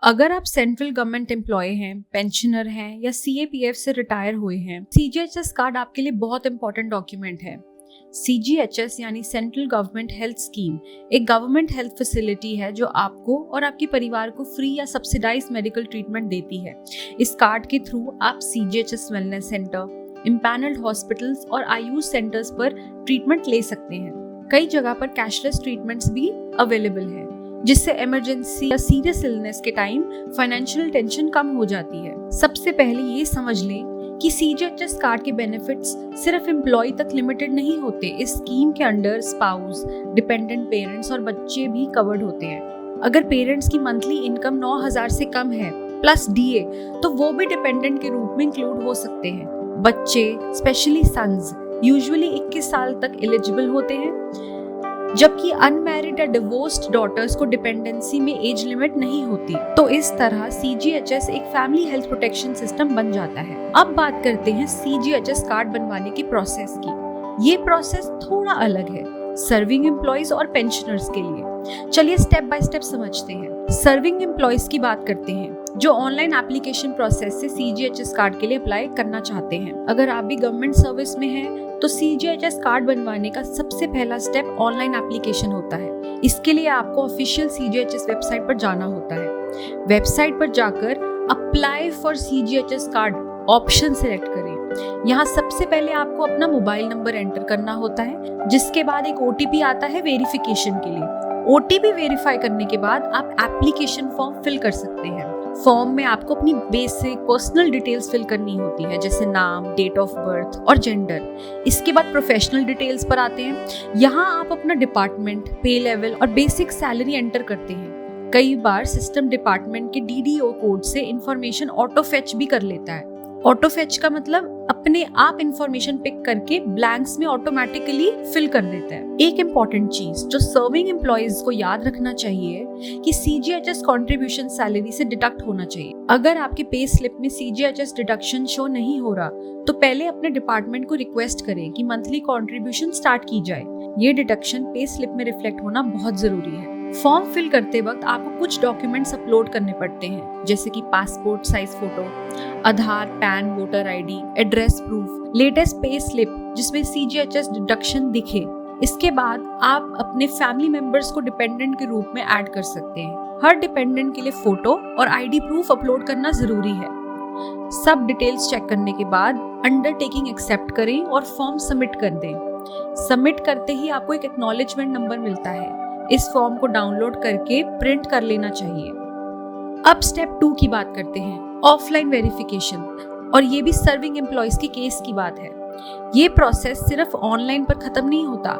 अगर आप central government employ हैं, पेंशनर हैं या CAPF से रिटायर हुए हैं, CGHS कार्ड आपके लिए बहुत इंपॉर्टेंट डॉक्यूमेंट है। CGHS यानी सेंट्रल गवर्नमेंट हेल्थ स्कीम एक गवर्नमेंट हेल्थ फैसिलिटी है जो आपको और आपके परिवार को फ्री या सब्सिडाइज मेडिकल ट्रीटमेंट देती है। इस कार्ड के थ्रू आप CGHS wellness centre, empanelled hospitals और आयुष सेंटर्स पर ट्रीटमेंट ले सकते हैं। कई जगह पर कैशलेस ट्रीटमेंट्स भी अवेलेबल है, जिससे इमरजेंसी या सीरियस इलनेस के टाइम फाइनेंशियल टेंशन कम हो जाती है। सबसे पहले ये समझ लें कि CGHS कार्ड के बेनिफिट्स सिर्फ एम्प्लॉय तक लिमिटेड नहीं होते। इस स्कीम के अंडर स्पाउस, डिपेंडेंट पेरेंट्स और बच्चे भी कवर्ड होते हैं। अगर पेरेंट्स की मंथली इनकम 9,000 से कम है प्लस DA, तो वो भी डिपेंडेंट के रूप में इंक्लूड हो सकते हैं। बच्चे, स्पेशली सन्स, यूजुअली 21 साल तक एलिजिबल होते हैं, जबकि अनमैरिड या डिवोर्स्ड डॉटर्स को डिपेंडेंसी में एज लिमिट नहीं होती। तो इस तरह CGHS एक फैमिली हेल्थ प्रोटेक्शन सिस्टम बन जाता है। अब बात करते हैं CGHS कार्ड बनवाने की प्रोसेस की। ये प्रोसेस थोड़ा अलग है सर्विंग एम्प्लॉयज और पेंशनर्स के लिए। चलिए स्टेप बाय स्टेप समझते हैं। सर्विंग एम्प्लॉयज की बात करते हैं, जो ऑनलाइन एप्लीकेशन प्रोसेस से CGHS कार्ड के लिए अप्लाई करना चाहते हैं। अगर आप भी गवर्नमेंट सर्विस में हैं, तो CGHS कार्ड बनवाने का सबसे पहला स्टेप ऑनलाइन एप्लीकेशन होता है। इसके लिए आपको ऑफिशियल CGHS वेबसाइट पर जाना होता है। वेबसाइट पर जाकर apply for CGHS card option select करें। यहाँ सबसे पहले आपको अपना मोबाइल नंबर एंटर करना होता है, जिसके बाद एक OTP आता है वेरिफिकेशन के लिए। OTP वेरीफाई करने के बाद आप एप्लीकेशन फॉर्म फिल कर सकते हैं। फॉर्म में आपको अपनी बेसिक पर्सनल डिटेल्स फिल करनी होती है, जैसे नाम, डेट ऑफ बर्थ और जेंडर। इसके बाद प्रोफेशनल डिटेल्स पर आते हैं। यहाँ आप अपना डिपार्टमेंट, पे लेवल और बेसिक सैलरी एंटर करते हैं। कई बार सिस्टम डिपार्टमेंट के DDO कोड से इंफॉर्मेशन ऑटो फेच भी कर लेता है। ऑटो फेच का मतलब अपने आप इंफॉर्मेशन पिक करके ब्लैंक्स में ऑटोमेटिकली फिल कर देता है। एक इम्पॉर्टेंट चीज जो सर्विंग एम्प्लॉयज को याद रखना चाहिए कि CGHS कंट्रीब्यूशन सैलरी से डिडक्ट होना चाहिए। अगर आपके पे स्लिप में CGHS डिडक्शन शो नहीं हो रहा, तो पहले अपने डिपार्टमेंट को रिक्वेस्ट करें कि मंथली कंट्रीब्यूशन स्टार्ट की जाए। ये डिडक्शन पे स्लिप में रिफ्लेक्ट होना बहुत जरूरी है। फॉर्म फिल करते वक्त आपको कुछ डॉक्यूमेंट्स अपलोड करने पड़ते हैं, जैसे कि passport size photo, Aadhaar, PAN, voter ID, address proof, latest pay slip जिसमें CGHS डिडक्शन दिखे। इसके बाद आप अपने फैमिली मेंबर्स को डिपेंडेंट के रूप में ऐड कर सकते हैं। हर डिपेंडेंट के लिए फोटो और ID प्रूफ अपलोड करना जरूरी है। सब डिटेल्स चेक करने के बाद अंडरटेकिंग एक्सेप्ट करें और फॉर्म सबमिट कर दें। सबमिट करते ही आपको एक एक्नॉलेजमेंट नंबर मिलता है। इस फॉर्म को डाउनलोड करके प्रिंट कर लेना चाहिए। अब स्टेप 2 की बात करते हैं, ऑफलाइन वेरिफिकेशन, और ये भी सर्विंग एम्प्लॉयज के केस की बात है। ये प्रोसेस सिर्फ ऑनलाइन पर खत्म नहीं होता।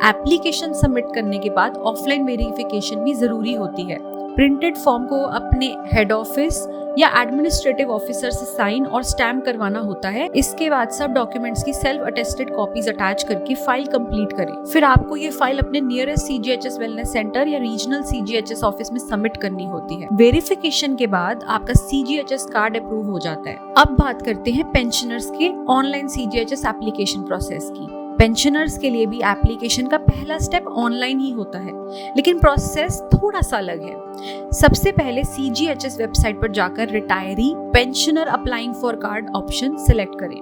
एप्लीकेशन सबमिट करने के बाद ऑफलाइन वेरिफिकेशन भी जरूरी होती है। प्रिंटेड फॉर्म को अपने हेड ऑफिस या एडमिनिस्ट्रेटिव ऑफिसर से साइन और स्टैम्प करवाना होता है। इसके बाद सब डॉक्यूमेंट्स की सेल्फ अटेस्टेड कॉपीज अटैच करके फाइल कंप्लीट करें। फिर आपको ये फाइल अपने नियरेस्ट CGHS वेलनेस सेंटर या रीजनल CGHS ऑफिस में सबमिट करनी होती है। वेरिफिकेशन के बाद आपका CGHS कार्ड अप्रूव हो जाता है। अब बात करते हैं पेंशनर्स के ऑनलाइन CGHS एप्लीकेशन प्रोसेस की। पेंशनर्स के लिए भी एप्लीकेशन का पहला स्टेप ऑनलाइन ही होता है, लेकिन प्रोसेस थोड़ा सा अलग है। सबसे पहले CGHS वेबसाइट पर जाकर retiree pensioner applying for card option select करें।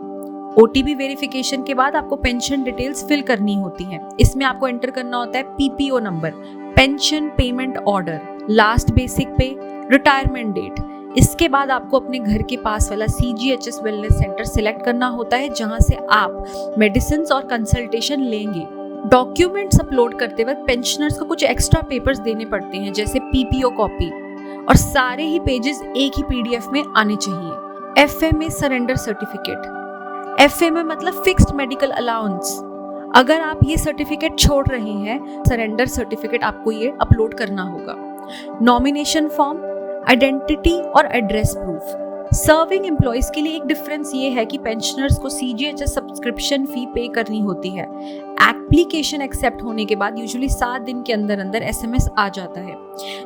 OTP वेरिफिकेशन के बाद आपको पेंशन डिटेल्स फिल करनी होती हैं। इसमें आपको एंटर करना होता है PPO number, pension payment order, last basic पे, रिटायरमेंट डेट। इसके बाद आपको अपने घर के पास वाला CGHS वेलनेस सेंटर सिलेक्ट करना होता है, जहां से आप मेडिसिन और कंसल्टेशन लेंगे। डॉक्यूमेंट्स अपलोड करते वक्त पेंशनर्स को कुछ एक्स्ट्रा पेपर्स देने पड़ते हैं, जैसे PPO कॉपी, और सारे ही पेजेस एक ही PDF में आने चाहिए। FMA surrender certificate. FMA मतलब फिक्स्ड मेडिकल अलाउंस। अगर आप ये सर्टिफिकेट छोड़ रहे हैं, सरेंडर सर्टिफिकेट आपको ये अपलोड करना होगा। नॉमिनेशन फॉर्म, आइडेंटिटी और एड्रेस प्रूफ। सर्विंग एम्प्लॉयज के लिए एक डिफरेंस ये है कि पेंशनर्स को CGHS सब्सक्रिप्शन फी पे करनी होती है। एप्लीकेशन एक्सेप्ट होने के बाद यूजुअली 7 दिन के अंदर अंदर SMS आ जाता है,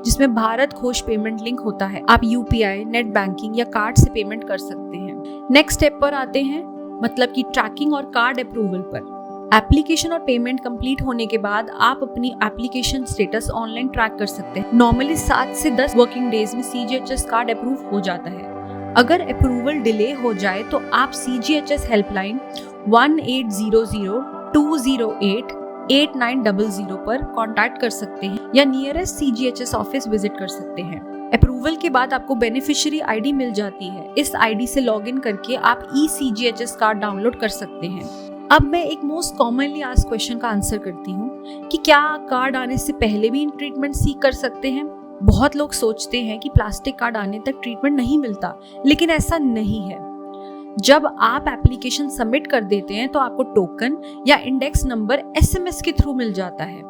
जिसमें भारत खोज पेमेंट लिंक होता है। आप UPI, नेट बैंकिंग या कार्ड से पेमेंट कर सकते हैं। नेक्स्ट स्टेप पर आते हैं, मतलब कि ट्रैकिंग और कार्ड अप्रूवल पर। एप्लीकेशन और पेमेंट कंप्लीट होने के बाद आप अपनी एप्लीकेशन स्टेटस ऑनलाइन ट्रैक कर सकते हैं। नॉर्मली 7 से 10 वर्किंग डेज में CGHS कार्ड अप्रूव हो जाता है। अगर अप्रूवल डिले हो जाए तो आप CGHS हेल्पलाइन 1800-208-8900 पर कांटेक्ट कर सकते हैं या नियरेस्ट CGHS ऑफिस विजिट कर सकते हैं। अप्रूवल के बाद आपको बेनिफिशियरी आईडी मिल जाती है। इस आईडी से लॉगिन करके आप eCGHS कार्ड डाउनलोड कर सकते हैं। अब मैं एक मोस्ट कॉमनली आस्क्ड क्वेश्चन का आंसर करती हूँ कि क्या कार्ड आने से पहले भी ट्रीटमेंट सीख कर सकते हैं। बहुत लोग सोचते हैं कि प्लास्टिक कार्ड आने तक ट्रीटमेंट नहीं मिलता, लेकिन ऐसा नहीं है। जब आप एप्लीकेशन सबमिट कर देते हैं तो आपको टोकन या इंडेक्स नंबर SMS के थ्रू मिल जाता है।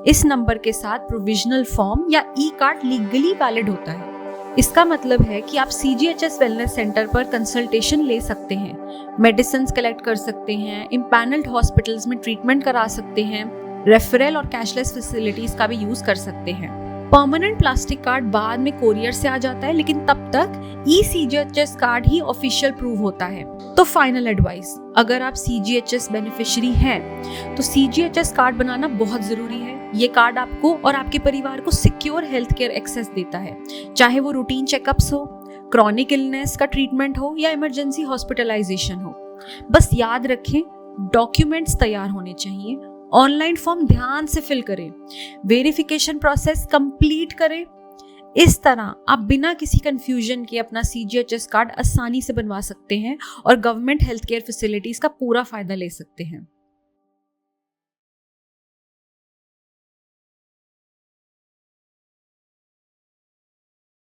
इस नंबर के साथ प्रोविजनल फॉर्म या ई कार्ड लीगली वैलिड होता है। इसका मतलब है कि आप CGHS वेलनेस सेंटर पर कंसल्टेशन ले सकते हैं, मेडिसिन कलेक्ट कर सकते हैं, इम्पैनल्ड हॉस्पिटल्स में ट्रीटमेंट करा सकते हैं, रेफरल और कैशलेस फैसिलिटीज का भी यूज कर सकते हैं। परमानेंट प्लास्टिक कार्ड बाद में कोरियर से आ जाता है, लेकिन तब तक eCGHS कार्ड ही ऑफिशियल प्रूव होता है। तो फाइनल एडवाइस, अगर आप CGHS बेनिफिशियरी हैं तो CGHS कार्ड बनाना बहुत जरूरी है। ये कार्ड आपको और आपके परिवार को सिक्योर हेल्थ केयर एक्सेस देता है, चाहे वो रूटीन चेकअप्स हो, क्रॉनिक इलनेस का ट्रीटमेंट हो या इमरजेंसी हॉस्पिटलाइजेशन हो। बस याद रखें, डॉक्यूमेंट्स तैयार होने चाहिए, ऑनलाइन फॉर्म ध्यान से फिल करें, वेरिफिकेशन प्रोसेस कंप्लीट करें। इस तरह आप बिना किसी कंफ्यूजन के अपना CGHS कार्ड आसानी से बनवा सकते हैं और गवर्नमेंट हेल्थ केयर फैसिलिटीज का पूरा फायदा ले सकते हैं।